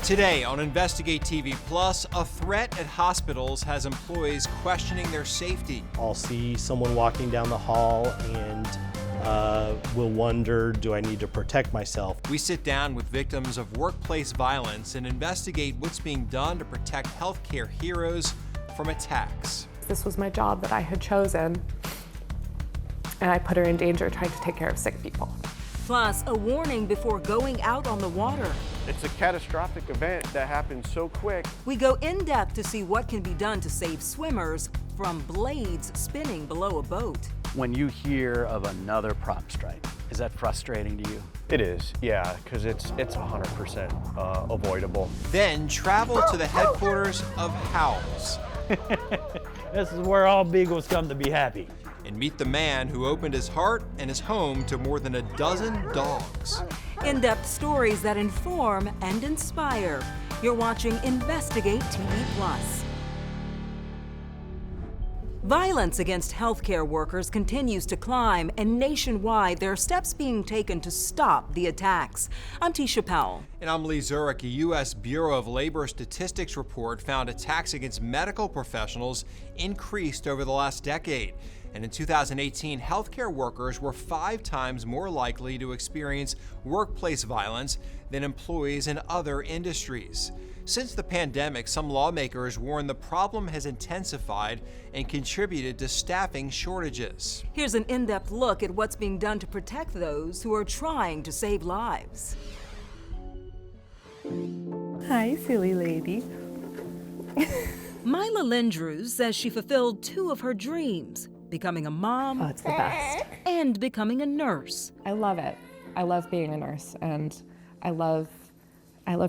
Today on Investigate TV Plus, a threat at hospitals has employees questioning their safety. I'll see someone walking down the hall and will wonder, do I need to protect myself? We sit down with victims of workplace violence and investigate what's being done to protect healthcare heroes from attacks. This was my job that I had chosen, and I put her in danger trying to take care of sick people. Plus, a warning before going out on the water. It's a catastrophic event that happened so quick. We go in depth to see what can be done to save swimmers from blades spinning below a boat. When you hear of another prop strike, is that frustrating to you? It is, yeah, because it's 100% avoidable. Then travel to the headquarters of Howls. This is where all beagles come to be happy. And meet the man who opened his heart and his home to more than a dozen dogs. In-depth stories that inform and inspire. You're watching Investigate TV Plus. Violence against healthcare workers continues to climb, and nationwide there are steps being taken to stop the attacks. I'm Tisha Powell. And I'm Lee Zurich. A U.S. Bureau of Labor Statistics report found attacks against medical professionals increased over the last decade. And in 2018, healthcare workers were 5 times more likely to experience workplace violence than employees in other industries. Since the pandemic, some lawmakers warn the problem has intensified and contributed to staffing shortages. Here's an in-depth look at what's being done to protect those who are trying to save lives. Hi, silly lady. Mila Lindrews says she fulfilled 2 of her dreams, becoming a mom It's the best. and becoming a nurse. I love it. I love being a nurse, and I love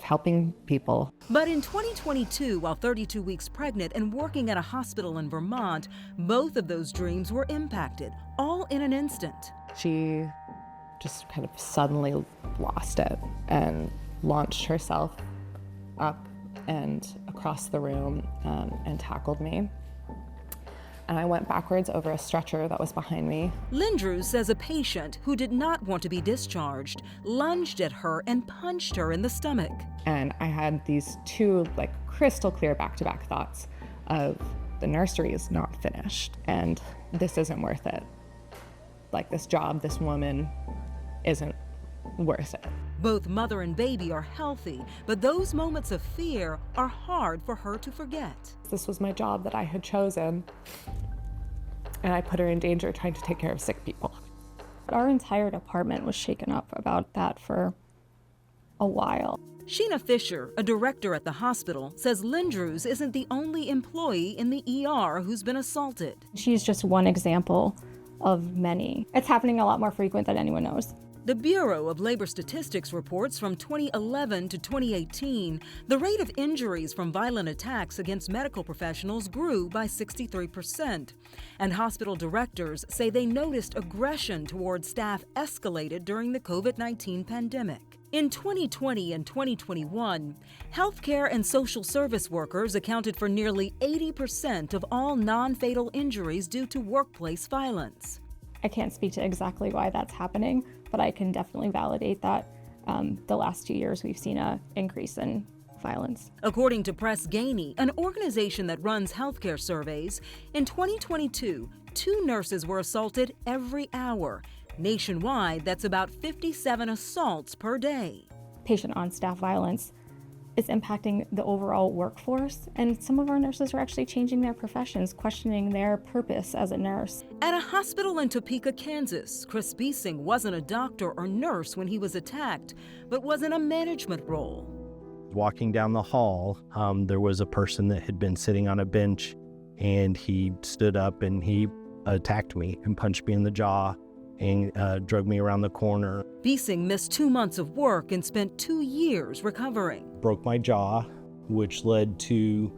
helping people. But in 2022, while 32 weeks pregnant and working at a hospital in Vermont, both of those dreams were impacted, all in an instant. She just kind of suddenly lost it and launched herself up and across the room and tackled me. And I went backwards over a stretcher that was behind me. Lindrews says a patient who did not want to be discharged lunged at her and punched her in the stomach. And I had these 2 crystal clear back-to-back thoughts of the nursery is not finished and this isn't worth it. This job, this woman isn't worth it. Both mother and baby are healthy, but those moments of fear are hard for her to forget. This was my job that I had chosen, and I put her in danger trying to take care of sick people. Our entire department was shaken up about that for a while. Sheena Fisher, a director at the hospital, says Lindrews isn't the only employee in the ER who's been assaulted. She's just one example of many. It's happening a lot more frequent than anyone knows. The Bureau of Labor Statistics reports from 2011 to 2018, the rate of injuries from violent attacks against medical professionals grew by 63%. And hospital directors say they noticed aggression toward staff escalated during the COVID-19 pandemic. In 2020 and 2021, healthcare and social service workers accounted for nearly 80% of all non-fatal injuries due to workplace violence. I can't speak to exactly why that's happening, but I can definitely validate that the last 2 years we've seen an increase in violence. According to Press Ganey, an organization that runs healthcare surveys, in 2022, 2 nurses were assaulted every hour. Nationwide, that's about 57 assaults per day. Patient on-staff violence is impacting the overall workforce, and some of our nurses are actually changing their professions, questioning their purpose as a nurse. At a hospital in Topeka, Kansas, Chris Biesing wasn't a doctor or nurse when he was attacked, but was in a management role. Walking down the hall, there was a person that had been sitting on a bench, and he stood up and he attacked me and punched me in the jaw and drug me around the corner. Biesing missed 2 months of work and spent 2 years recovering. Broke my jaw, which led to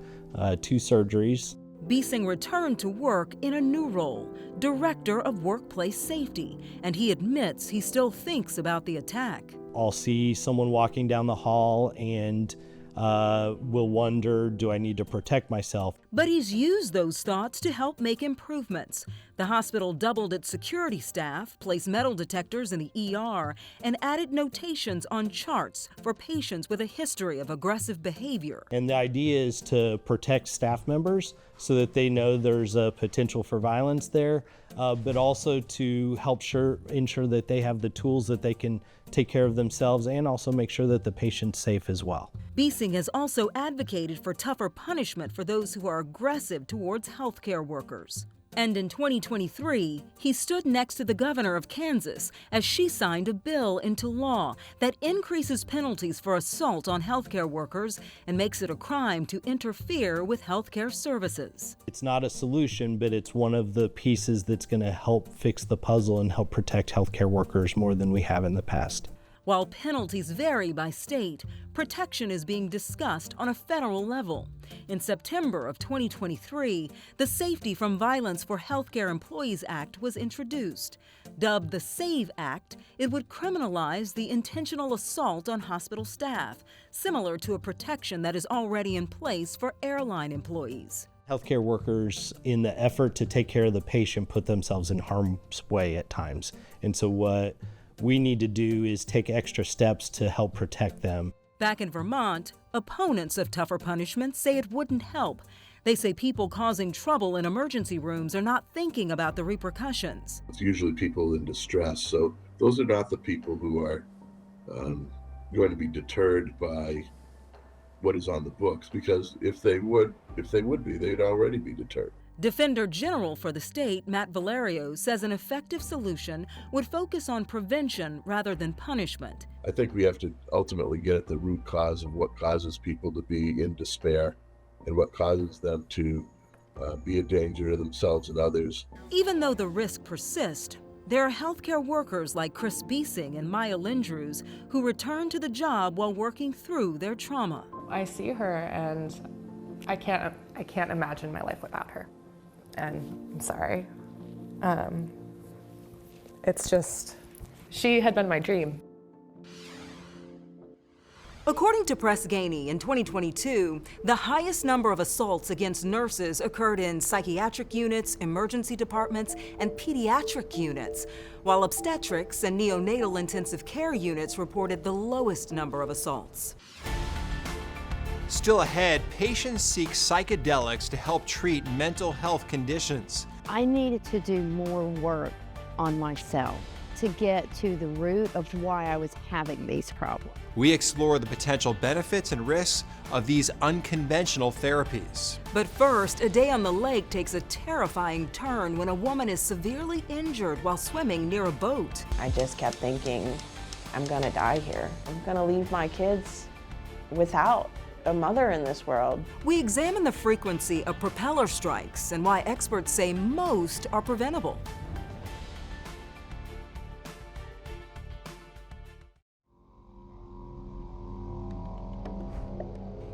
2 surgeries. Biesing returned to work in a new role, Director of Workplace Safety, and he admits he still thinks about the attack. I'll see someone walking down the hall and will wonder, do I need to protect myself? But he's used those thoughts to help make improvements. The hospital doubled its security staff, placed metal detectors in the ER, and added notations on charts for patients with a history of aggressive behavior. And the idea is to protect staff members so that they know there's a potential for violence there, but also to help ensure that they have the tools that they can take care of themselves and also make sure that the patient's safe as well. Biesing has also advocated for tougher punishment for those who are aggressive towards healthcare workers. And in 2023, he stood next to the governor of Kansas as she signed a bill into law that increases penalties for assault on healthcare workers and makes it a crime to interfere with healthcare services. It's not a solution, but it's one of the pieces that's going to help fix the puzzle and help protect healthcare workers more than we have in the past. While penalties vary by state, protection is being discussed on a federal level. In September of 2023, the Safety from Violence for Healthcare Employees Act was introduced. Dubbed the SAVE Act, it would criminalize the intentional assault on hospital staff, similar to a protection that is already in place for airline employees. Healthcare workers, in the effort to take care of the patient, put themselves in harm's way at times. And so what we need to do is take extra steps to help protect them. Back in Vermont, opponents of tougher punishment say it wouldn't help. They say people causing trouble in emergency rooms are not thinking about the repercussions. It's usually people in distress, so those are not the people who are going to be deterred by what is on the books, because if they would be, they'd already be deterred. Defender General for the state, Matt Valerio, says an effective solution would focus on prevention rather than punishment. I think we have to ultimately get at the root cause of what causes people to be in despair and what causes them to be a danger to themselves and others. Even though the risk persists, there are healthcare workers like Chris Biesing and Maya Lindrews who return to the job while working through their trauma. I see her and I can't imagine my life without her. And I'm sorry. It's just, she had been my dream. According to Press Ganey, in 2022, the highest number of assaults against nurses occurred in psychiatric units, emergency departments, and pediatric units, while obstetrics and neonatal intensive care units reported the lowest number of assaults. Still ahead, patients seek psychedelics to help treat mental health conditions. I needed to do more work on myself to get to the root of why I was having these problems. We explore the potential benefits and risks of these unconventional therapies. But first, a day on the lake takes a terrifying turn when a woman is severely injured while swimming near a boat. I just kept thinking, I'm gonna die here. I'm gonna leave my kids without a mother in this world. We examine the frequency of propeller strikes and why experts say most are preventable.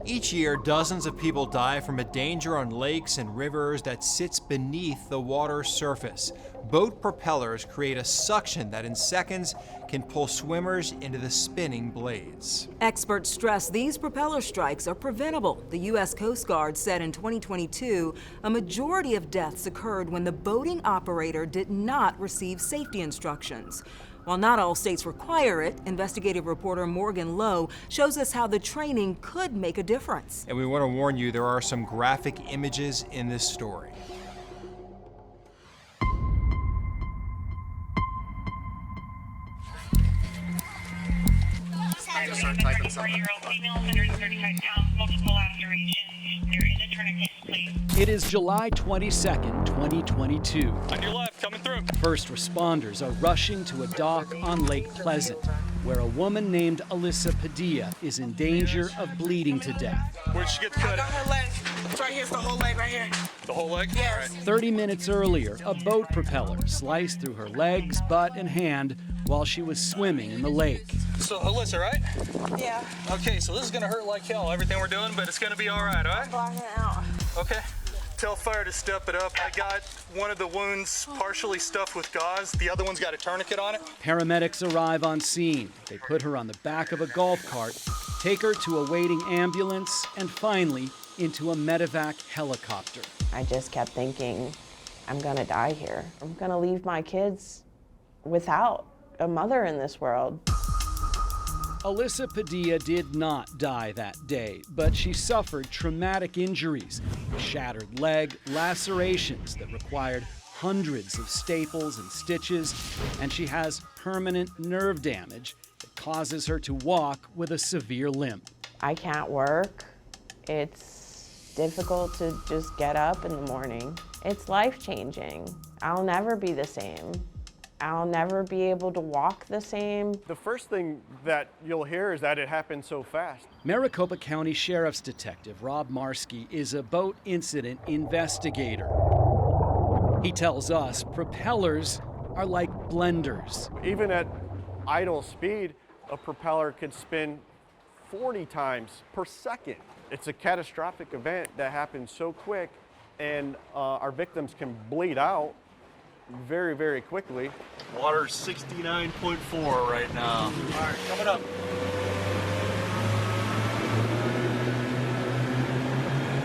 Each year, dozens of people die from a danger on lakes and rivers that sits beneath the water's surface. Boat propellers create a suction that in seconds can pull swimmers into the spinning blades. Experts stress these propeller strikes are preventable. The U.S. Coast Guard said in 2022, a majority of deaths occurred when the boating operator did not receive safety instructions. While not all states require it, investigative reporter Morgan Lowe shows us how the training could make a difference. And we want to warn you, there are some graphic images in this story. It is July 22nd, 2022. On your left, coming through. First responders are rushing to a dock on Lake Pleasant, where a woman named Alyssa Padilla is in danger of bleeding to death. Where'd she get cut? I got her leg. It's right here. It's the whole leg right here. The whole leg? Yes. 30 minutes earlier, a boat propeller sliced through her legs, butt, and hand while she was swimming in the lake. So, Alyssa, right? Yeah. Okay, so this is gonna hurt like hell, everything we're doing, but it's gonna be all right, all right? I'm blocking it out. Okay. Tell fire to step it up. I got one of the wounds partially stuffed with gauze. The other one's got a tourniquet on it. Paramedics arrive on scene. They put her on the back of a golf cart, take her to a waiting ambulance, and finally into a medevac helicopter. I just kept thinking, I'm gonna die here. I'm gonna leave my kids without a mother in this world. Alyssa Padilla did not die that day, but she suffered traumatic injuries, a shattered leg, lacerations that required hundreds of staples and stitches, and she has permanent nerve damage that causes her to walk with a severe limp. I can't work. It's difficult to just get up in the morning. It's life-changing. I'll never be the same. I'll never be able to walk the same. The first thing that you'll hear is that it happened so fast. Maricopa County Sheriff's Detective Rob Marski is a boat incident investigator. He tells us propellers are like blenders. Even at idle speed, a propeller could spin 40 times per second. It's a catastrophic event that happens so quick, and our victims can bleed out very, very quickly. Water's 69.4 right now. All right, coming up.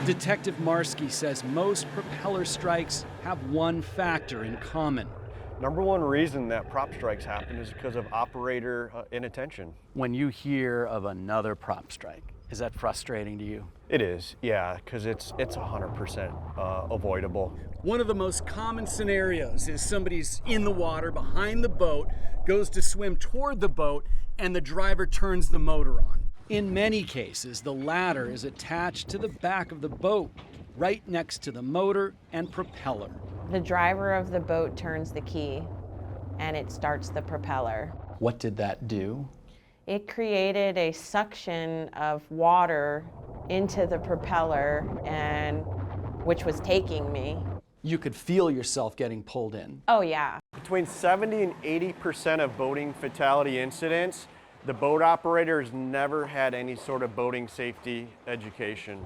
Detective Marski says most propeller strikes have one factor in common. Number one reason that prop strikes happen is because of operator inattention. When you hear of another prop strike, is that frustrating to you? It is, yeah, because it's 100% avoidable. One of the most common scenarios is somebody's in the water behind the boat, goes to swim toward the boat, and the driver turns the motor on. In many cases, the ladder is attached to the back of the boat, right next to the motor and propeller. The driver of the boat turns the key, and it starts the propeller. What did that do? It created a suction of water into the propeller, and which was taking me. You could feel yourself getting pulled in. Oh yeah. Between 70 and 80% of boating fatality incidents, the boat operators never had any sort of boating safety education.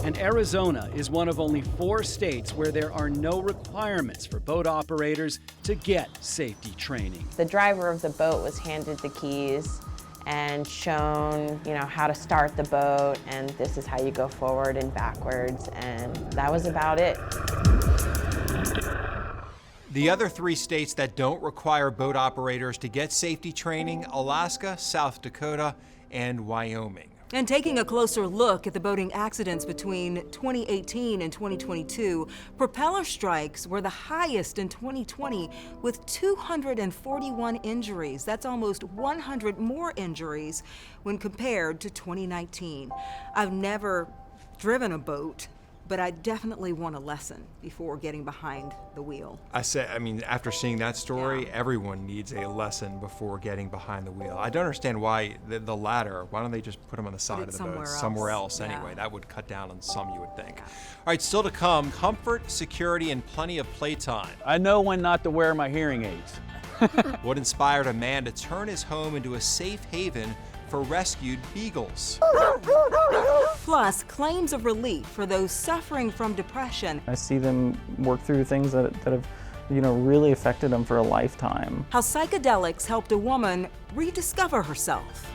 And Arizona is one of only 4 states where there are no requirements for boat operators to get safety training. The driver of the boat was handed the keys and shown, how to start the boat, and this is how you go forward and backwards, and that was about it. The other 3 states that don't require boat operators to get safety training: Alaska, South Dakota, and Wyoming. And taking a closer look at the boating accidents between 2018 and 2022, propeller strikes were the highest in 2020 with 241 injuries. That's almost 100 more injuries when compared to 2019. I've never driven a boat, but I definitely want a lesson before getting behind the wheel. After seeing that story, everyone needs a lesson before getting behind the wheel. I don't understand why the ladder, why don't they just put them on the side of the boat somewhere else anyway? That would cut down on some, you would think. Yeah. All right, still to come, comfort, security, and plenty of playtime. I know when not to wear my hearing aids. What inspired a man to turn his home into a safe haven for rescued beagles? Plus, claims of relief for those suffering from depression. I see them work through things that have, really affected them for a lifetime. How psychedelics helped a woman rediscover herself.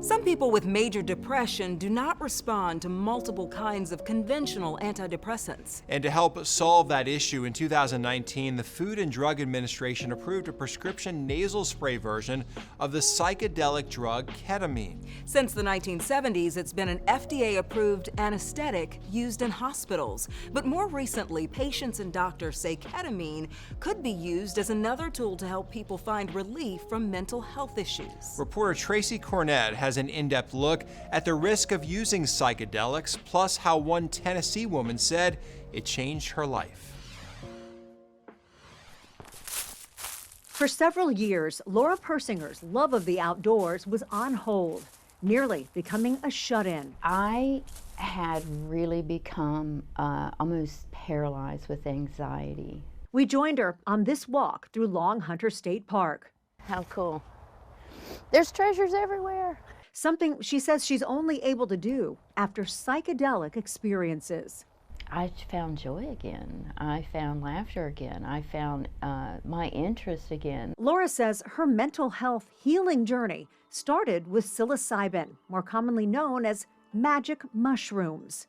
Some people with major depression do not respond to multiple kinds of conventional antidepressants. And to help solve that issue, in 2019, the Food and Drug Administration approved a prescription nasal spray version of the psychedelic drug ketamine. Since the 1970s, it's been an FDA-approved anesthetic used in hospitals. But more recently, patients and doctors say ketamine could be used as another tool to help people find relief from mental health issues. Reporter Tracy Cornett has an in-depth look at the risk of using psychedelics, plus how one Tennessee woman said it changed her life. For several years, Laura Persinger's love of the outdoors was on hold, nearly becoming a shut-in. I had really become almost paralyzed with anxiety. We joined her on this walk through Long Hunter State Park. How cool. There's treasures everywhere. Something she says she's only able to do after psychedelic experiences. I found joy again. I found laughter again. I found my interest again. Laura says her mental health healing journey started with psilocybin, more commonly known as magic mushrooms.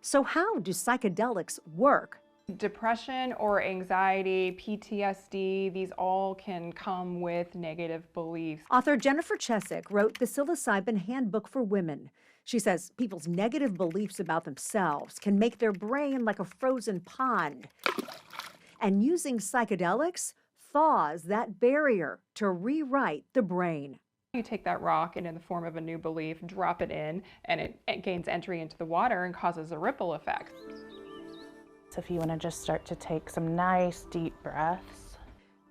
So how do psychedelics work? Depression or anxiety, PTSD, these all can come with negative beliefs. Author Jennifer Chesick wrote the Psilocybin Handbook for Women. She says people's negative beliefs about themselves can make their brain like a frozen pond. And using psychedelics thaws that barrier to rewrite the brain. You take that rock and in the form of a new belief, drop it in, and it gains entry into the water and causes a ripple effect. So if you want to just start to take some nice deep breaths.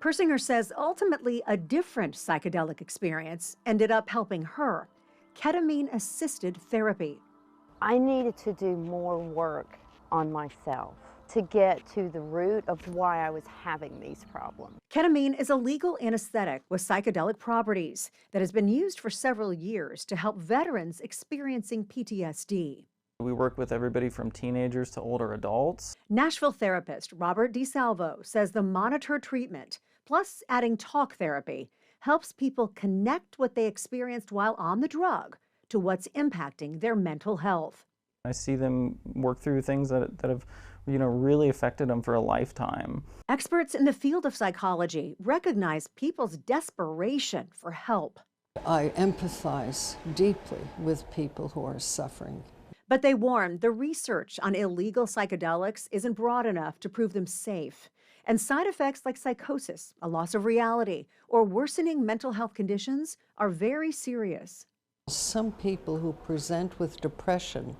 Persinger says ultimately a different psychedelic experience ended up helping her. Ketamine-assisted therapy. I needed to do more work on myself to get to the root of why I was having these problems. Ketamine is a legal anesthetic with psychedelic properties that has been used for several years to help veterans experiencing PTSD. We work with everybody from teenagers to older adults. Nashville therapist Robert DeSalvo says the monitored treatment, plus adding talk therapy, helps people connect what they experienced while on the drug to what's impacting their mental health. I see them work through things that have really affected them for a lifetime. Experts in the field of psychology recognize people's desperation for help. I empathize deeply with people who are suffering. But they warn the research on illegal psychedelics isn't broad enough to prove them safe. And side effects like psychosis, a loss of reality, or worsening mental health conditions are very serious. Some people who present with depression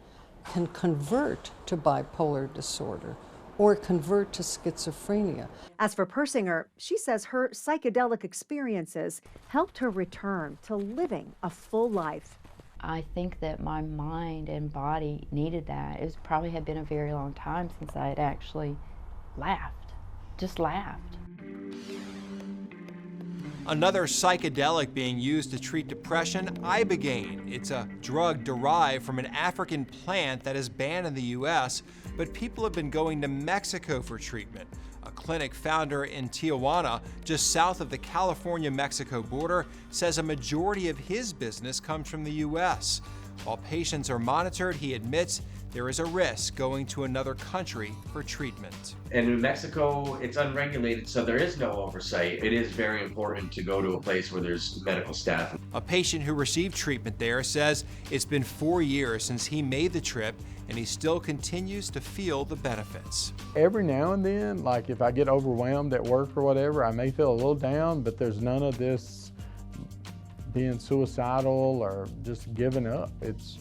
can convert to bipolar disorder or convert to schizophrenia. As for Persinger, she says her psychedelic experiences helped her return to living a full life. I think that my mind and body needed that. It probably had been a very long time since I had actually just laughed. Another psychedelic being used to treat depression, ibogaine. It's a drug derived from an African plant that is banned in the U.S., but people have been going to Mexico for treatment. A clinic founder in Tijuana, just south of the California-Mexico border, says a majority of his business comes from the U.S. While patients are monitored, he admits there is a risk going to another country for treatment. And in Mexico, it's unregulated, so there is no oversight. It is very important to go to a place where there's medical staff. A patient who received treatment there says it's been 4 years since he made the trip, and he still continues to feel the benefits. Every now and then, like if I get overwhelmed at work or whatever, I may feel a little down, but there's none of this being suicidal or just giving up. It's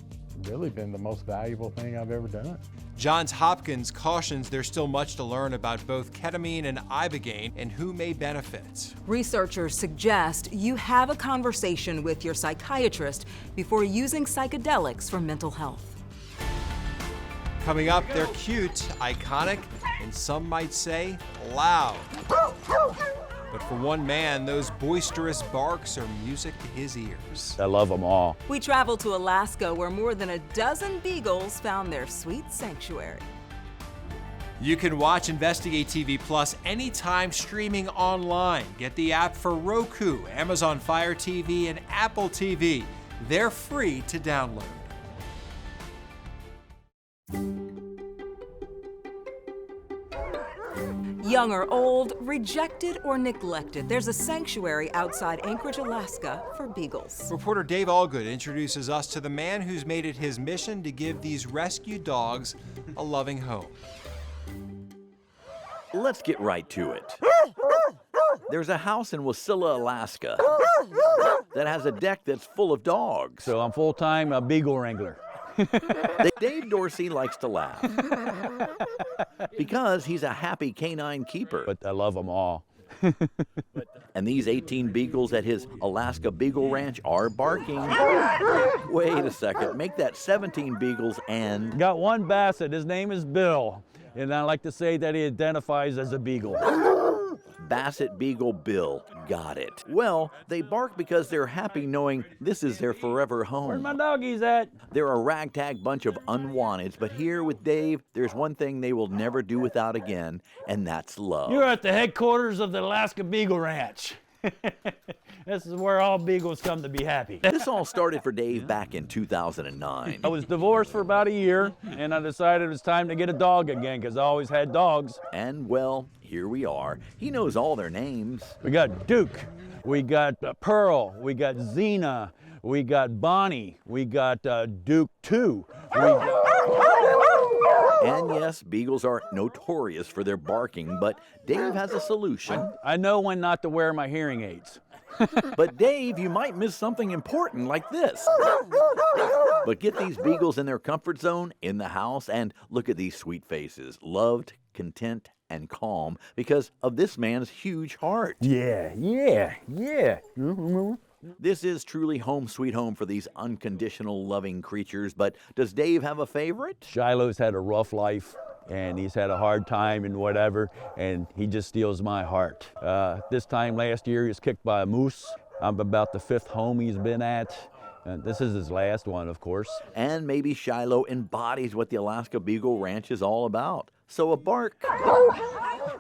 really been the most valuable thing I've ever done. Johns Hopkins cautions there's still much to learn about both ketamine and ibogaine and who may benefit. Researchers suggest you have a conversation with your psychiatrist before using psychedelics for mental health. Coming up, they're cute, iconic, and some might say loud. But for one man, those boisterous barks are music to his ears. I love them all. We travel to Alaska, where more than a dozen beagles found their sweet sanctuary. You can watch Investigate TV Plus anytime streaming online. Get the app for Roku, Amazon Fire TV, and Apple TV. They're free to download. Young or old, rejected or neglected, there's a sanctuary outside Anchorage, Alaska for beagles. Reporter Dave Allgood introduces us to the man who's made it his mission to give these rescued dogs a loving home. Let's get right to it. There's a house in Wasilla, Alaska that has a deck that's full of dogs. So I'm full-time a beagle wrangler. Dave Dorsey likes to laugh because he's a happy canine keeper. But I love them all. And these 18 beagles at his Alaska Beagle Ranch are barking. Wait a second, make that 17 beagles and... Got one basset, his name is Bill. and I like to say that he identifies as a beagle. Basset Beagle Bill. Got it. Well, they bark because they're happy knowing this is their forever home. Where my doggies at? They're a ragtag bunch of unwanteds, but here with Dave, there's one thing they will never do without again, and that's love. You're at the headquarters of the Alaska Beagle Ranch. This is where all beagles come to be happy. This all started for Dave back in 2009. I was divorced for about a year, and I decided it was time to get a dog again because I always had dogs. And well, here we are. He knows all their names. We got Duke, we got Pearl, we got Xena, we got Bonnie, we got Duke 2. And yes, beagles are notorious for their barking, but Dave has a solution. I know when not to wear my hearing aids. But Dave, you might miss something important like this. But get these beagles in their comfort zone in the house and look at these sweet faces, loved, content, and calm because of this man's huge heart. Yeah. This is truly home sweet home for these unconditional loving creatures, but does Dave have a favorite? Shiloh's had a rough life, and he's had a hard time and whatever, and he just steals my heart. This time last year, he was kicked by a moose. I'm about the 5th home he's been at. This is his last one, of course. And maybe Shiloh embodies what the Alaska Beagle Ranch is all about. So a bark,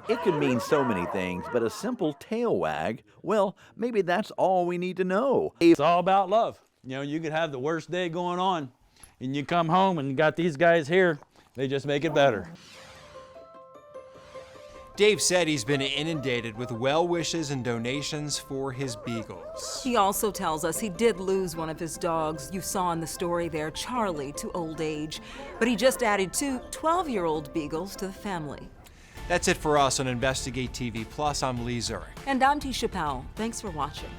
it can mean so many things, but a simple tail wag, well, maybe that's all we need to know. It's all about love. You know, you could have the worst day going on, and you come home and you got these guys here, they just make it better. Dave said he's been inundated with well wishes and donations for his beagles. He also tells us he did lose one of his dogs. You saw in the story there, Charlie, to old age. But he just added 2 12-year-old beagles to the family. That's it for us on Investigate TV Plus. I'm Lee Zurich. And I'm Tisha Powell. Thanks for watching.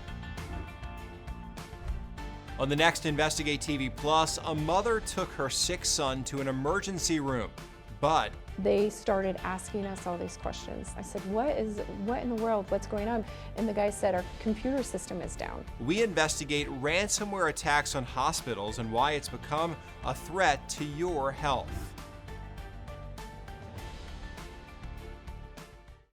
On the next Investigate TV Plus, a mother took her sick son to an emergency room, but they started asking us all these questions. I said, what in the world, what's going on? And the guy said, our computer system is down. We investigate ransomware attacks on hospitals and why it's become a threat to your health.